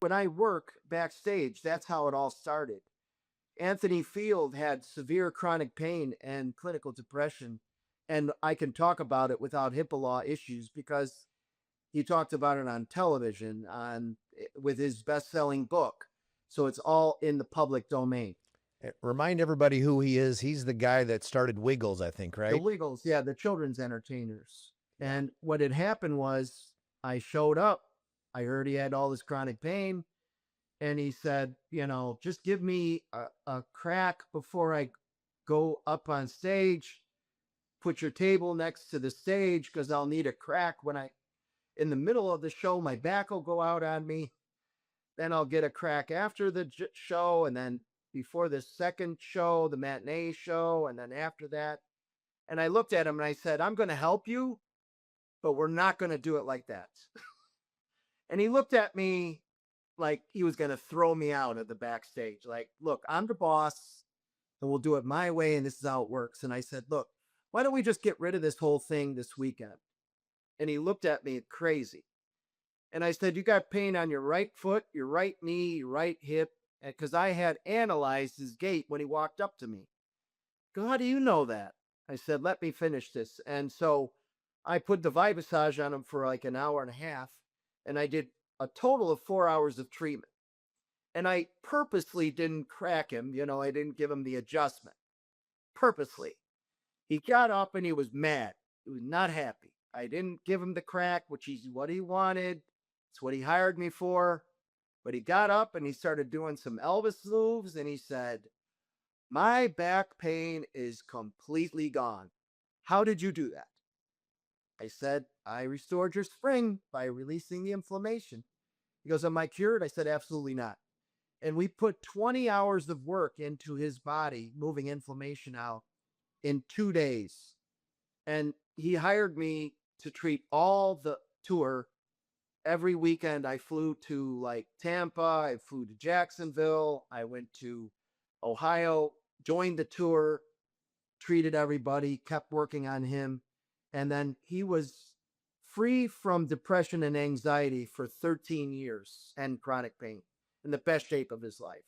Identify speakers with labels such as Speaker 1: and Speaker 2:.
Speaker 1: when I work backstage, that's how it all started. Anthony Field had severe chronic pain and clinical depression, and I can talk about it without HIPAA law issues because he talked about it on television on with his best-selling book. So it's all in the public domain.
Speaker 2: Remind everybody who he is. He's the guy that started Wiggles, I think,
Speaker 1: The
Speaker 2: right?
Speaker 1: Wiggles, yeah, the children's entertainers. And what had happened was I showed up. I heard he had all this chronic pain. And he said, just give me a crack before I go up on stage. Put your table next to the stage because I'll need a crack in the middle of the show, my back will go out on me. Then I'll get a crack after the show. And then before the second show, the matinee show. And then after that. And I looked at him and I said, I'm going to help you, but we're not going to do it like that. And he looked at me like he was going to throw me out of the backstage. Like, look, I'm the boss and we'll do it my way. And this is how it works. And I said, look, why don't we just get rid of this whole thing this weekend? And he looked at me crazy. And I said, you got pain on your right foot, your right knee, your right hip. Because I had analyzed his gait when he walked up to me. Go, how do you know that? I said, let me finish this. And so I put the Vibasage on him for like an hour and a half. And I did a total of 4 hours of treatment. And I purposely didn't crack him. I didn't give him the adjustment. Purposely. He got up and he was mad. He was not happy. I didn't give him the crack, which is what he wanted. It's what he hired me for. But he got up and he started doing some Elvis moves. And he said, my back pain is completely gone. How did you do that? I said, I restored your spring by releasing the inflammation. He goes, am I cured? I said, absolutely not. And we put 20 hours of work into his body, moving inflammation out in 2 days. And he hired me to treat all the tour. Every weekend I flew to like Tampa, I flew to Jacksonville, I went to Ohio, joined the tour, treated everybody, kept working on him. And then he was free from depression and anxiety for 13 years and chronic pain in the best shape of his life.